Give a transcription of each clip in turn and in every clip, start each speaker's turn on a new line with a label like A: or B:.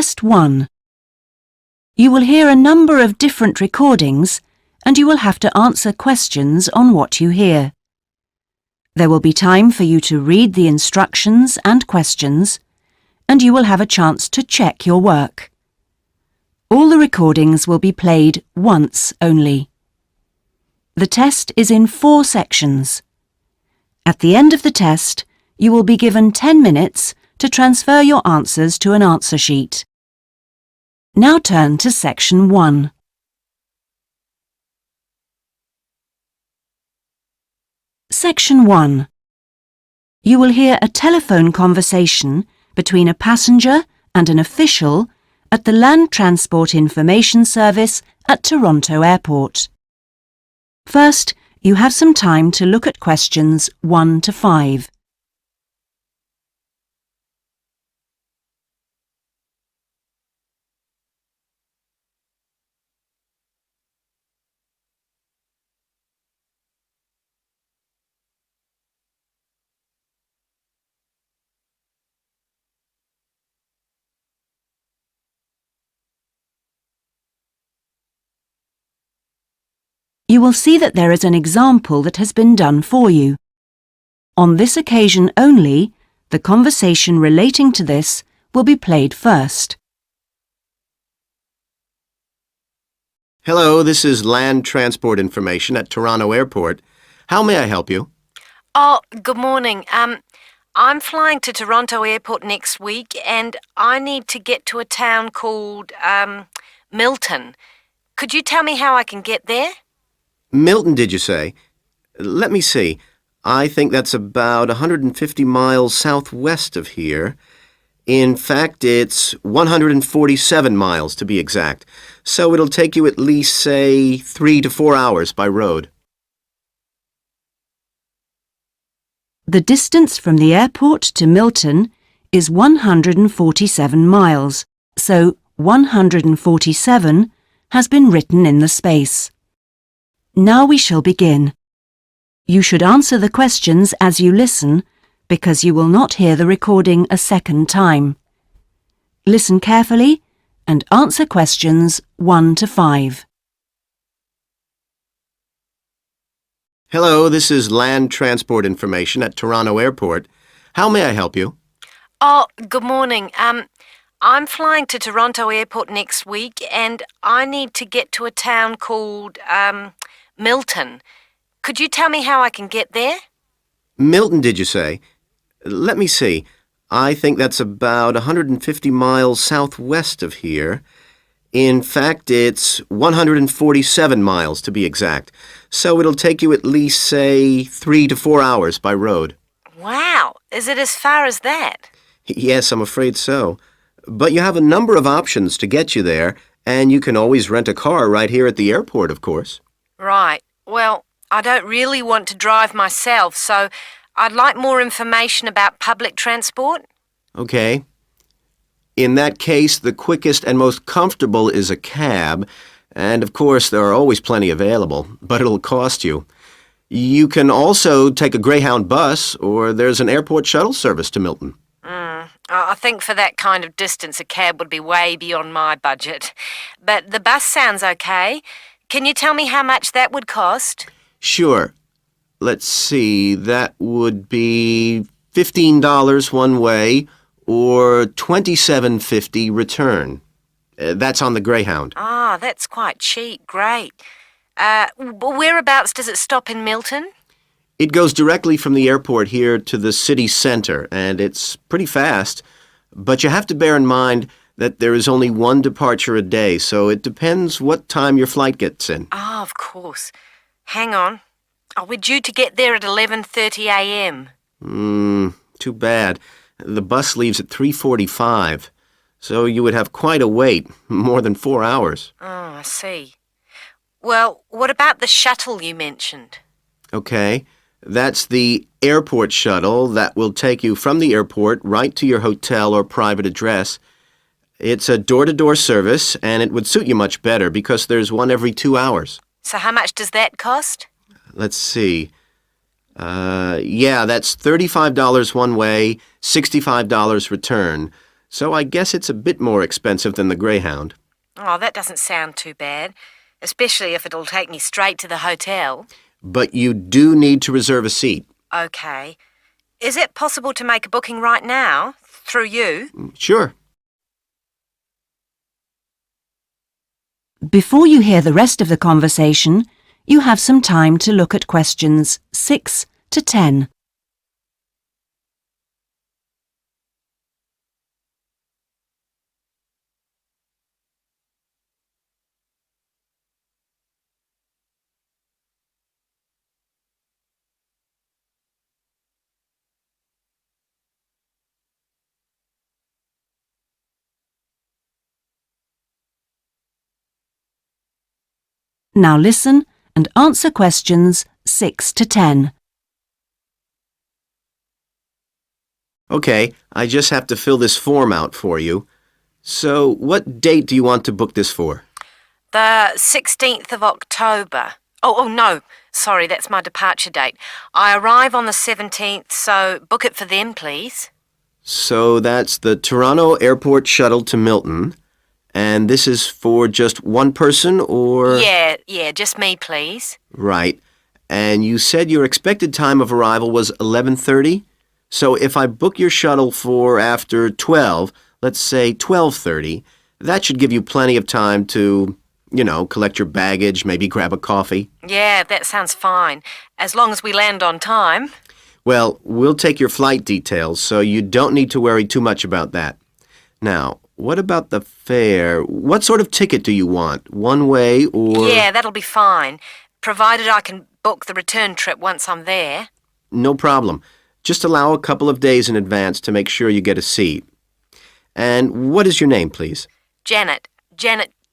A: Test 1. You will hear a number of different recordings and you will have to answer questions on what you hear. There will be time for you to read the instructions and questions, and you will have a chance to check your work. All the recordings will be played once only. The test is in 4 sections. At the end of the test, you will be given 10 minutes to transfer your answers to an answer sheet. Now turn to Section 1. Section 1. You will hear a telephone conversation between a passenger and an official at the Land Transport Information Service at Toronto Airport. First, you have some time to look at questions 1 to 5. You will see that there is an example that has been done for you. On this occasion only, the conversation relating to this will be played first.
B: Hello, this is Land Transport Information at Toronto Airport. How may I help you?
C: Oh, good morning. I'm flying to Toronto Airport next week and I need to get to a town called, Milton. Could you tell me how I can get there?
B: Milton, did you say? Let me see. I think that's about 150 miles southwest of here. In fact, it's 147 miles to be exact. So it'll take you at least, say, 3 to 4 hours by road.
A: The distance from the airport to Milton is 147 miles, so 147 has been written in the space. Now we shall begin. You should answer the questions as you listen because you will not hear the recording a second time. Listen carefully and answer questions 1 to 5.
B: Hello, this is Land Transport Information at Toronto Airport. How may I help you?
C: Oh, good morning. I'm flying to Toronto Airport next week and I need to get to a town called, Milton. Could you tell me how I can get there?
B: Milton, did you say? Let me see. I think that's about 150 miles southwest of here. In fact, it's 147 miles to be exact. So it'll take you at least, say, 3 to 4 hours by road.
C: Wow, is it as far as that?
B: Yes, I'm afraid so. But you have a number of options to get you there, and you can always rent a car right here at the airport, of course.
C: Right. Well, I don't really want to drive myself, so I'd like more information about public transport.
B: Okay. In that case, the quickest and most comfortable is a cab, and of course there are always plenty available, but it'll cost you. You can also take a Greyhound bus, or there's an airport shuttle service to Milton.
C: I think for that kind of distance, a cab would be way beyond my budget. But the bus sounds okay. Can you tell me how much that would cost?
B: Sure. Let's see, that would be $15 one way or $27.50 return. That's on the Greyhound.
C: Ah, that's quite cheap. Great. Whereabouts does it stop in Milton?
B: It goes directly from the airport here to the city center, and it's pretty fast. But you have to bear in mind that there is only one departure a day, so it depends what time your flight gets in.
C: Ah, of course. Hang on. We're due to get there at 11:30 a.m.
B: Too bad. The bus leaves at 3:45, so you would have quite a wait, more than 4 hours.
C: Oh, I see. Well, what about the shuttle you mentioned?
B: Okay. That's the airport shuttle that will take you from the airport right to your hotel or private address. It's a door-to-door service, and it would suit you much better because there's one every 2 hours.
C: So how much does that cost?
B: Let's see. Yeah, that's $35 one way, $65 return. so I guess it's a bit more expensive than the Greyhound.
C: Oh, that doesn't sound too bad, especially if it'll take me straight to the hotel.
B: But you do need to reserve a seat.
C: Okay. Is it possible to make a booking right now, through you?
B: Sure.
A: Before you hear the rest of the conversation, you have some time to look at questions 6 to 10. Now listen and answer questions 6 to 10.
B: Okay, I just have to fill this form out for you. So, what date do you want to book this for?
C: The 16th of October. Oh, no. Sorry, that's my departure date. I arrive on the 17th, so book it for them, please.
B: So that's the Toronto Airport shuttle to Milton. And this is for just one person, or?
C: Yeah, just me, please.
B: Right. And you said your expected time of arrival was 11:30? So if I book your shuttle for after 12, let's say 12:30, that should give you plenty of time to, collect your baggage, maybe grab a coffee.
C: Yeah, that sounds fine, as long as we land on time.
B: Well, we'll take your flight details, so you don't need to worry too much about that. Now, what about the fare? What sort of ticket do you want? One way or?
C: Yeah, that'll be fine, provided I can book the return trip once I'm there.
B: No problem. Just allow a couple of days in advance to make sure you get a seat. And what is your name, please?
C: Janet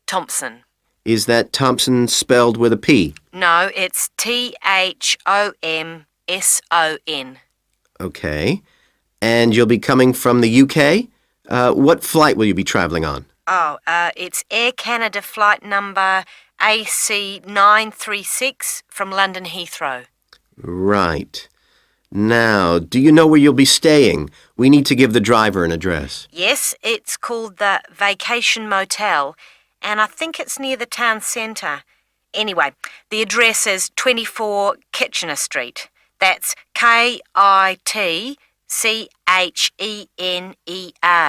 C: Thompson.
B: Is that Thompson spelled with a P?
C: No, it's Thomson.
B: Okay. And you'll be coming from the UK? What flight will you be traveling on?
C: Oh, it's Air Canada flight number AC936 from London Heathrow.
B: Right. Now, do you know where you'll be staying? We need to give the driver an address.
C: Yes, it's called the Vacation Motel, and I think it's near the town centre. Anyway, the address is 24 Kitchener Street. That's Kitchener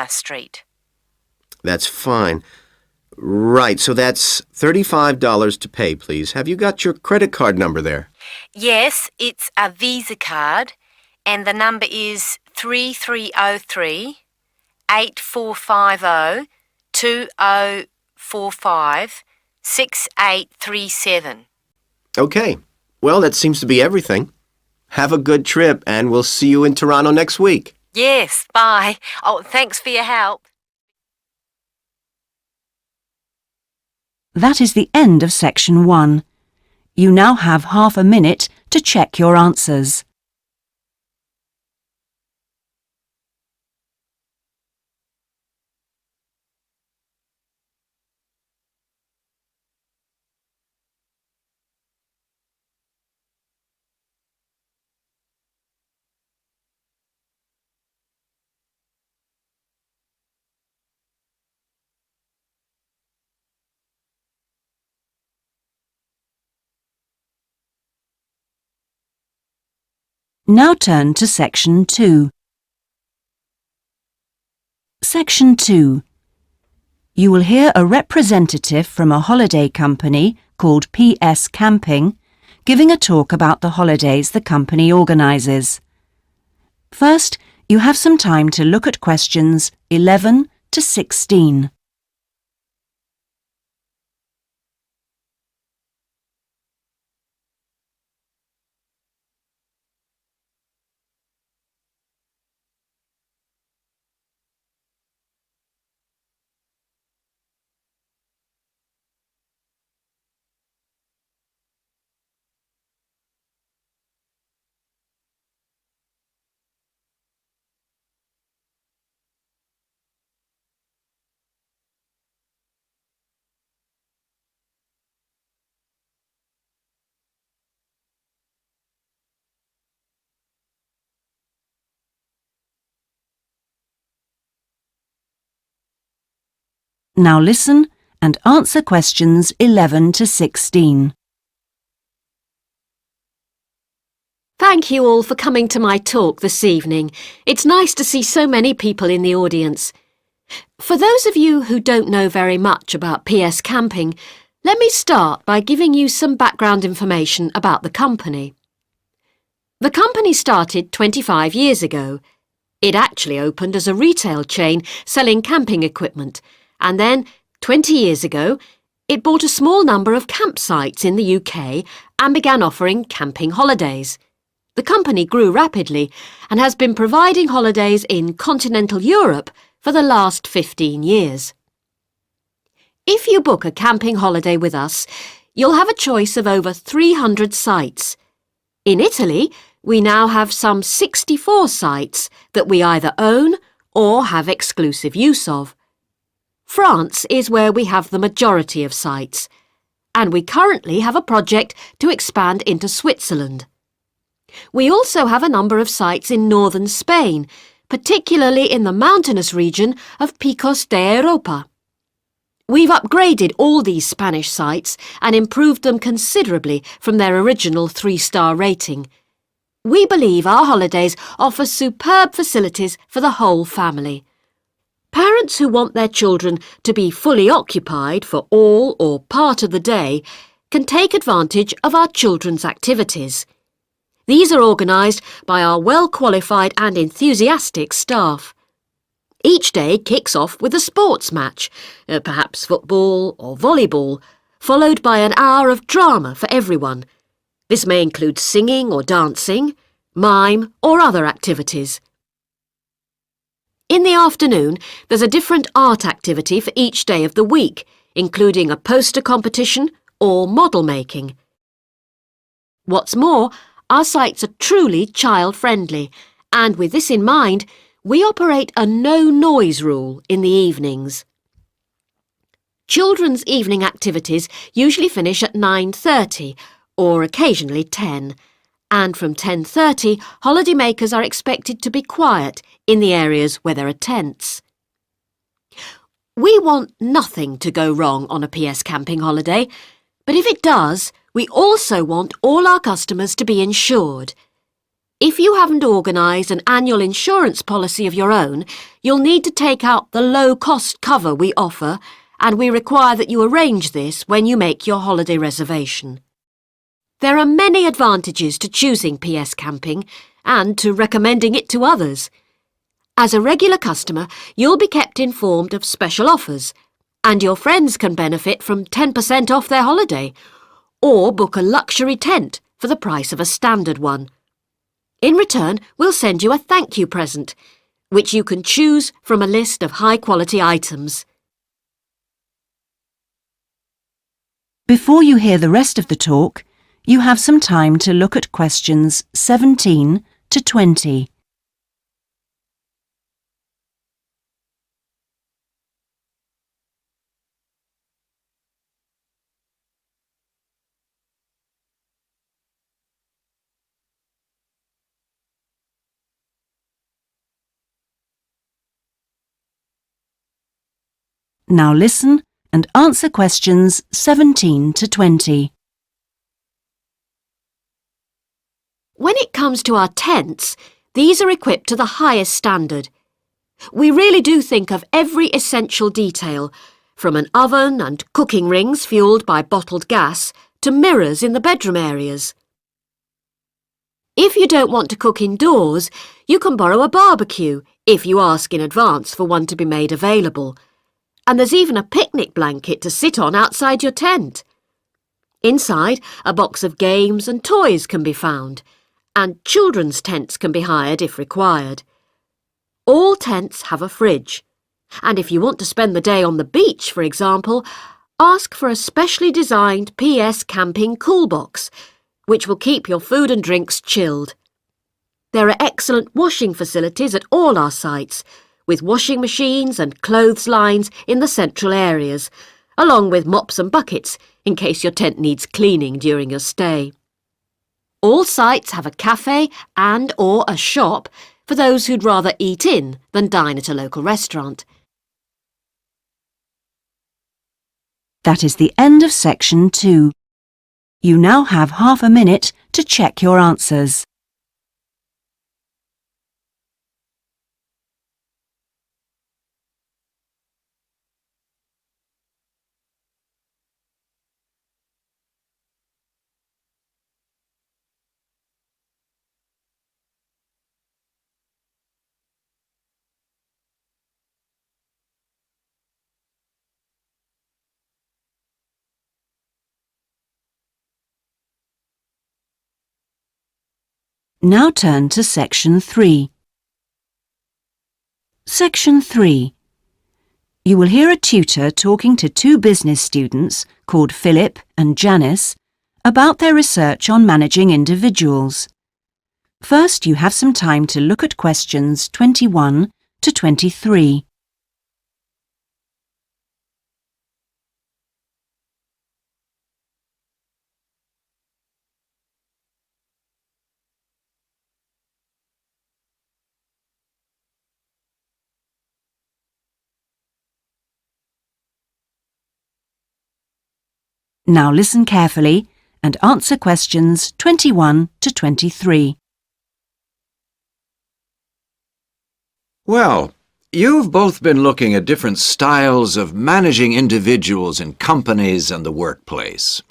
C: Street.
B: That's fine. Right, so that's $35 to pay, please. Have you got your credit card number there?
C: Yes, it's a Visa card, and the number is 3303 8450 2045 6837.
B: Okay. Well, that seems to be everything. Have a good trip, and we'll see you in Toronto next week.
C: Yes, bye. Oh, thanks for your help.
A: That is the end of section 1. You now have half a minute to check your answers. Now turn to section 2. Section 2. You will hear a representative from a holiday company called PS Camping giving a talk about the holidays the company organises. First, you have some time to look at questions 11 to 16. Now listen and answer questions 11 to 16.
D: Thank you all for coming to my talk this evening. It's nice to see so many people in the audience. For those of you who don't know very much about PS Camping, let me start by giving you some background information about the company. The company started 25 years ago. It actually opened as a retail chain selling camping equipment, and then, 20 years ago, it bought a small number of campsites in the UK and began offering camping holidays. The company grew rapidly and has been providing holidays in continental Europe for the last 15 years. If you book a camping holiday with us, you'll have a choice of over 300 sites. In Italy, we now have some 64 sites that we either own or have exclusive use of. France is where we have the majority of sites, and we currently have a project to expand into Switzerland. We also have a number of sites in northern Spain, particularly in the mountainous region of Picos de Europa. We've upgraded all these Spanish sites and improved them considerably from their original 3-star rating. We believe our holidays offer superb facilities for the whole family. Parents who want their children to be fully occupied for all or part of the day can take advantage of our children's activities. These are organised by our well-qualified and enthusiastic staff. Each day kicks off with a sports match, perhaps football or volleyball, followed by an hour of drama for everyone. This may include singing or dancing, mime or other activities. In the afternoon, there's a different art activity for each day of the week, including a poster competition or model making. What's more, our sites are truly child-friendly, and with this in mind, we operate a no-noise rule in the evenings. Children's evening activities usually finish at 9:30 or occasionally 10, and from 10:30, holidaymakers are expected to be quiet in the areas where there are tents. We want nothing to go wrong on a PS camping holiday, but if it does, we also want all our customers to be insured. If you haven't organised an annual insurance policy of your own, you'll need to take out the low-cost cover we offer, and we require that you arrange this when you make your holiday reservation. There are many advantages to choosing PS Camping and to recommending it to others. As a regular customer, you'll be kept informed of special offers, and your friends can benefit from 10% off their holiday, or book a luxury tent for the price of a standard one. In return, we'll send you a thank you present, which you can choose from a list of high-quality items.
A: Before you hear the rest of the talk, you have some time to look at questions 17 to 20. Now listen and answer questions 17 to 20.
D: When it comes to our tents, these are equipped to the highest standard. We really do think of every essential detail, from an oven and cooking rings fuelled by bottled gas to mirrors in the bedroom areas. If you don't want to cook indoors, you can borrow a barbecue if you ask in advance for one to be made available. And there's even a picnic blanket to sit on outside your tent. Inside, a box of games and toys can be found, and children's tents can be hired if required. All tents have a fridge, and if you want to spend the day on the beach, for example, ask for a specially designed PS Camping cool box, which will keep your food and drinks chilled. There are excellent washing facilities at all our sites, with washing machines and clothes lines in the central areas, along with mops and buckets in case your tent needs cleaning during your stay. All sites have a cafe and/or a shop for those who'd rather eat in than dine at a local restaurant.
A: That is the end of section 2. You now have half a minute to check your answers. Now turn to section 3. Section 3. You will hear a tutor talking to two business students called Philip and Janice about their research on managing individuals. First, you have some time to look at questions 21 to 23. Now listen carefully and answer questions 21 to 23.
E: Well, you've both been looking at different styles of managing individuals in companies and the workplace.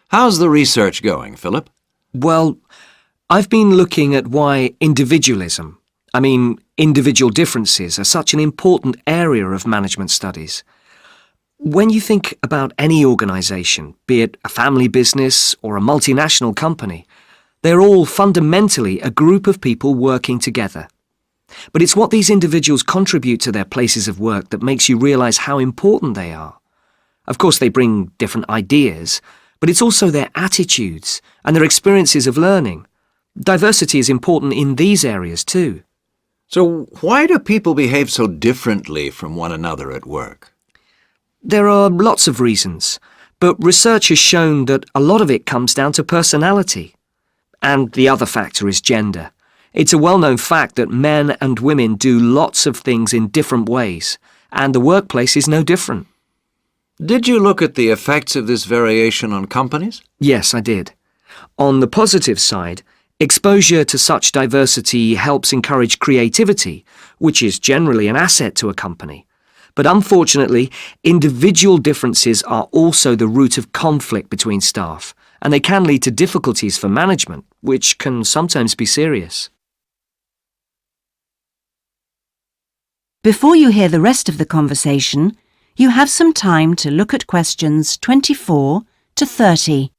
E: How's the research going, Philip?
F: Well, I've been looking at why individualism, individual differences, are such an important area of management studies. When you think about any organisation, be it a family business or a multinational company, they're all fundamentally a group of people working together. But it's what these individuals contribute to their places of work that makes you realise how important they are. Of course, they bring different ideas, but it's also their attitudes and their experiences of learning. Diversity is important in these areas too.
E: So why do people behave so differently from one another at work?
F: There are lots of reasons, but research has shown that a lot of it comes down to personality. And the other factor is gender. It's a well-known fact that men and women do lots of things in different ways, and the workplace is no different.
E: Did you look at the effects of this variation on companies?
F: Yes, I did. On the positive side, exposure to such diversity helps encourage creativity, which is generally an asset to a company. But unfortunately, individual differences are also the root of conflict between staff, and they can lead to difficulties for management, which can sometimes be serious.
A: Before you hear the rest of the conversation, you have some time to look at questions 24 to 30.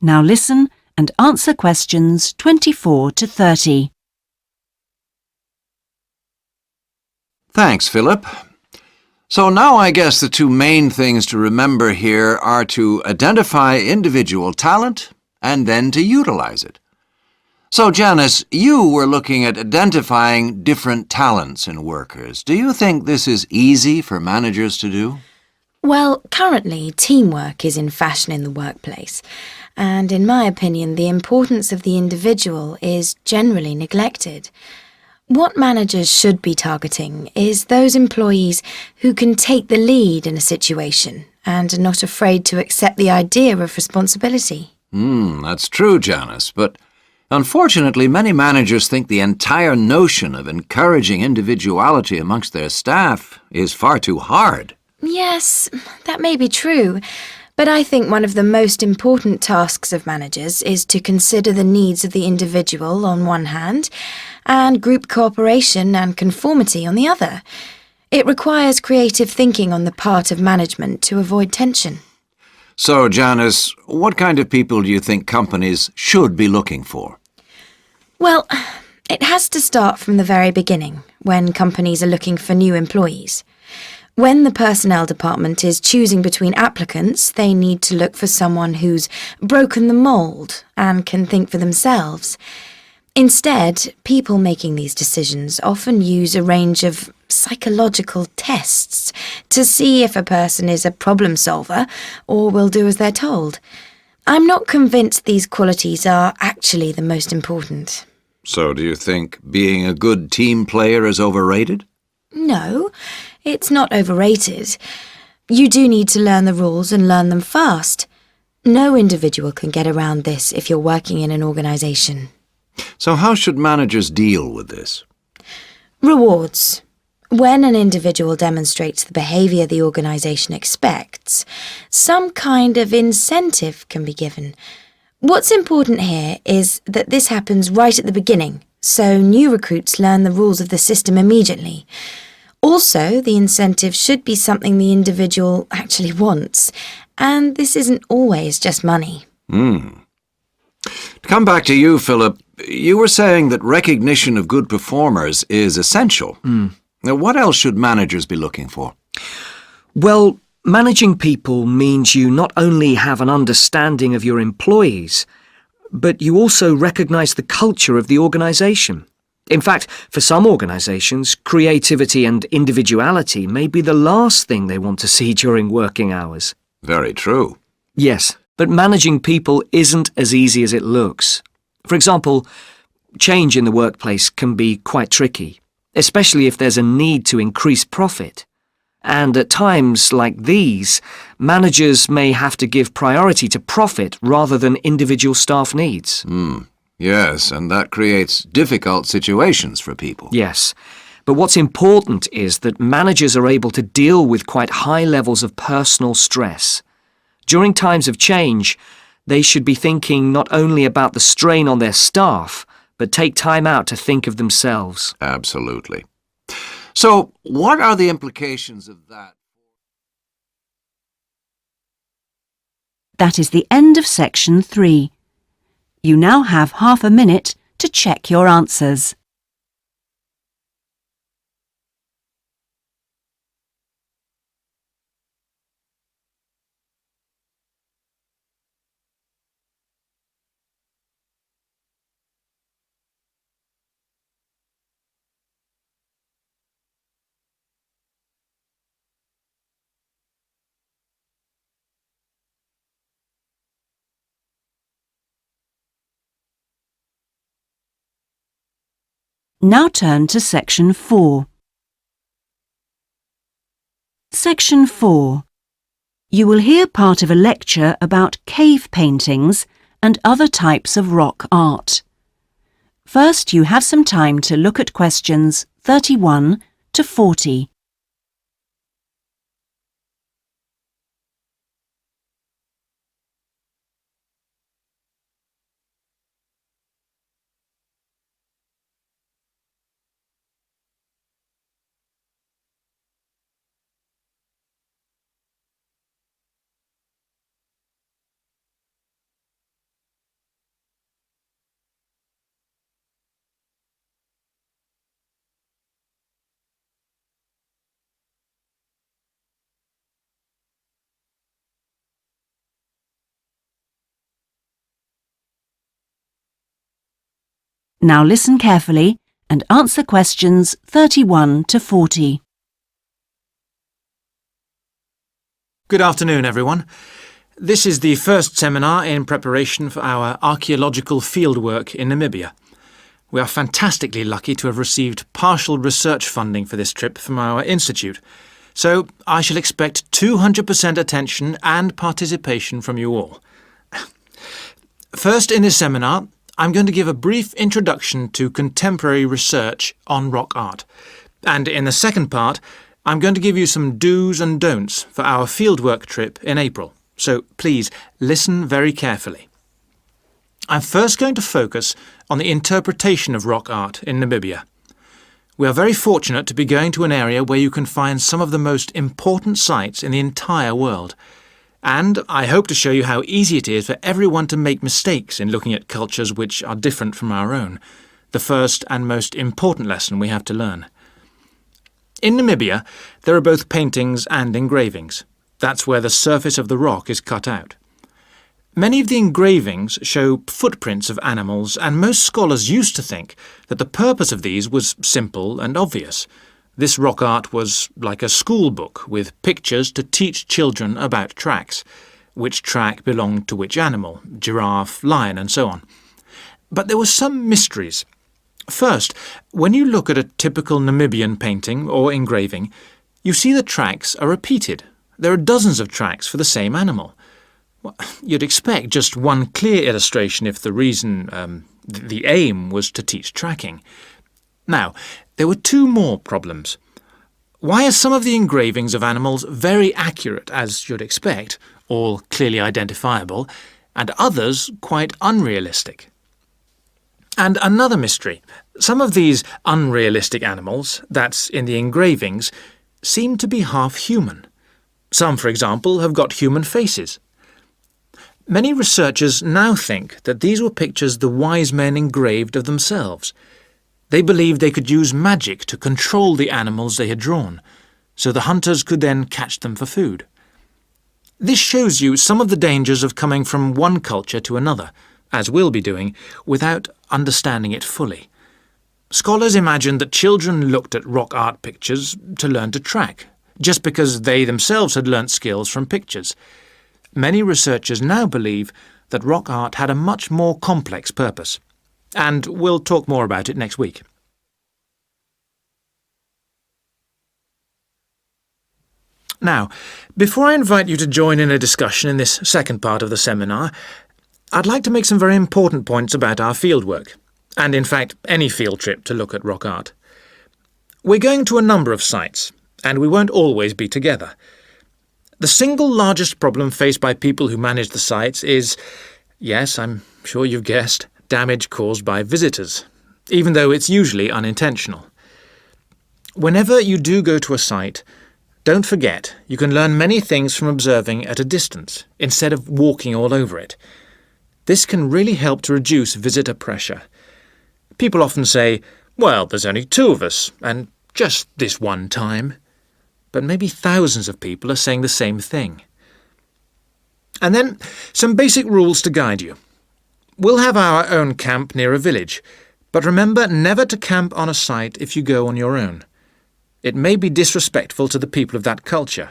A: Now listen and answer questions 24 to 30.
E: Thanks, Philip. So now I guess the two main things to remember here are to identify individual talent and then to utilize it. So, Janice, you were looking at identifying different talents in workers. Do you think this is easy for managers to do?
G: Well, currently, teamwork is in fashion in the workplace, and in my opinion, the importance of the individual is generally neglected. What managers should be targeting is those employees who can take the lead in a situation and are not afraid to accept the idea of responsibility.
E: That's true, Janice, but unfortunately, many managers think the entire notion of encouraging individuality amongst their staff is far too hard.
G: Yes, that may be true, but I think one of the most important tasks of managers is to consider the needs of the individual on one hand and group cooperation and conformity on the other. It requires creative thinking on the part of management to avoid tension.
E: So, Janice, what kind of people do you think companies should be looking for?
G: Well, it has to start from the very beginning, when companies are looking for new employees. When the personnel department is choosing between applicants, they need to look for someone who's broken the mould and can think for themselves. Instead, people making these decisions often use a range of psychological tests to see if a person is a problem solver or will do as they're told. I'm not convinced these qualities are actually the most important.
E: So, do you think being a good team player is overrated?
G: No, it's not overrated. You do need to learn the rules and learn them fast. No individual can get around this if you're working in an organisation.
E: So how should managers deal with this?
G: Rewards. When an individual demonstrates the behaviour the organisation expects, some kind of incentive can be given. What's important here is that this happens right at the beginning, so new recruits learn the rules of the system immediately. Also, the incentive should be something the individual actually wants, and this isn't always just money.
E: To come back to you, Philip, you were saying that recognition of good performers is essential. Now, what else should managers be looking for?
F: Well, managing people means you not only have an understanding of your employees, but you also recognise the culture of the organisation. In fact, for some organisations, creativity and individuality may be the last thing they want to see during working hours.
E: Very true.
F: Yes, but managing people isn't as easy as it looks. For example, change in the workplace can be quite tricky, especially if there's a need to increase profit. And at times like these, managers may have to give priority to profit rather than individual staff needs.
E: Yes, and that creates difficult situations for people.
F: Yes, but what's important is that managers are able to deal with quite high levels of personal stress. During times of change, they should be thinking not only about the strain on their staff, but take time out to think of themselves.
E: Absolutely. So, what are the implications of that?
A: That is the end of section 3. You now have half a minute to check your answers. Now turn to section 4. Section 4. You will hear part of a lecture about cave paintings and other types of rock art. First, you have some time to look at questions 31 to 40. Now listen carefully and answer questions 31 to 40.
H: Good afternoon, everyone. This is the first seminar in preparation for our archaeological fieldwork in Namibia. We are fantastically lucky to have received partial research funding for this trip from our institute, so I shall expect 200% attention and participation from you all. First, in this seminar, I'm going to give a brief introduction to contemporary research on rock art. And in the second part, I'm going to give you some do's and don'ts for our fieldwork trip in April. So please listen very carefully. I'm first going to focus on the interpretation of rock art in Namibia. We are very fortunate to be going to an area where you can find some of the most important sites in the entire world. And I hope to show you how easy it is for everyone to make mistakes in looking at cultures which are different from our own, the first and most important lesson we have to learn. In Namibia, there are both paintings and engravings. That's where the surface of the rock is cut out. Many of the engravings show footprints of animals, and most scholars used to think that the purpose of these was simple and obvious. This rock art was like a school book with pictures to teach children about tracks, which track belonged to which animal, giraffe, lion, and so on. But there were some mysteries. First, when you look at a typical Namibian painting or engraving, you see the tracks are repeated. There are dozens of tracks for the same animal. Well, you'd expect just one clear illustration if the the aim was to teach tracking. Now, there were two more problems. Why are some of the engravings of animals very accurate, as you'd expect, all clearly identifiable, and others quite unrealistic? And another mystery. Some of these unrealistic animals, that's in the engravings, seem to be half human. Some, for example, have got human faces. Many researchers now think that these were pictures the wise men engraved of themselves. They believed they could use magic to control the animals they had drawn, so the hunters could then catch them for food. This shows you some of the dangers of coming from one culture to another, as we'll be doing, without understanding it fully. Scholars imagined that children looked at rock art pictures to learn to track, just because they themselves had learnt skills from pictures. Many researchers now believe that rock art had a much more complex purpose, and we'll talk more about it next week. Now, before I invite you to join in a discussion in this second part of the seminar, I'd like to make some very important points about our fieldwork, and in fact any field trip to look at rock art. We're going to a number of sites, and we won't always be together. The single largest problem faced by people who manage the sites is, yes, I'm sure you've guessed, damage caused by visitors, even though it's usually unintentional. Whenever you do go to a site, don't forget you can learn many things from observing at a distance, instead of walking all over it. This can really help to reduce visitor pressure. People often say, well, there's only 2 of us, and just this one time. But maybe thousands of people are saying the same thing. And then some basic rules to guide you. We'll have our own camp near a village, but remember never to camp on a site if you go on your own. It may be disrespectful to the people of that culture,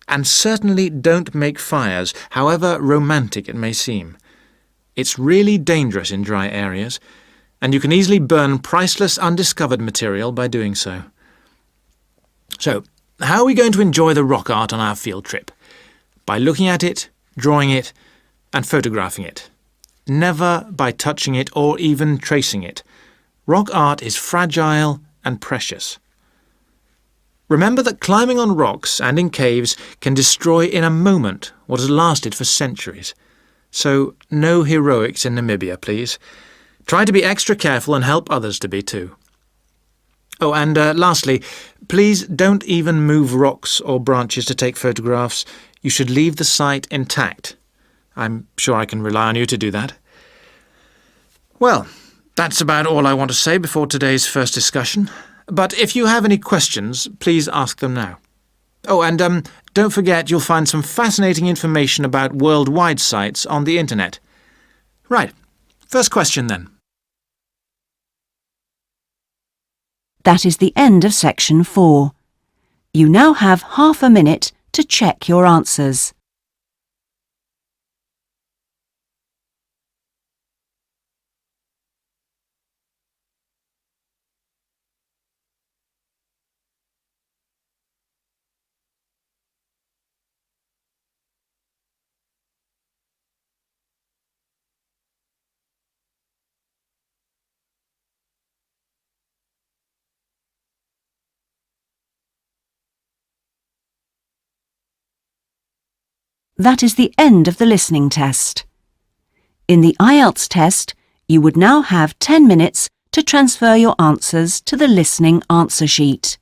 H: and certainly don't make fires, however romantic it may seem. It's really dangerous in dry areas, and you can easily burn priceless undiscovered material by doing so. So, how are we going to enjoy the rock art on our field trip? By looking at it, drawing it, and photographing it. Never by touching it or even tracing it. Rock art is fragile and precious. Remember that climbing on rocks and in caves can destroy in a moment what has lasted for centuries. So, no heroics in Namibia, please. Try to be extra careful and help others to be too. Oh, and lastly, please don't even move rocks or branches to take photographs. You should leave the site intact. I'm sure I can rely on you to do that. Well, that's about all I want to say before today's first discussion. But if you have any questions, please ask them now. Oh, and don't forget you'll find some fascinating information about worldwide sites on the internet. Right, first question then.
A: That is the end of section 4. You now have half a minute to check your answers. That is the end of the listening test. In the IELTS test, you would now have 10 minutes to transfer your answers to the listening answer sheet.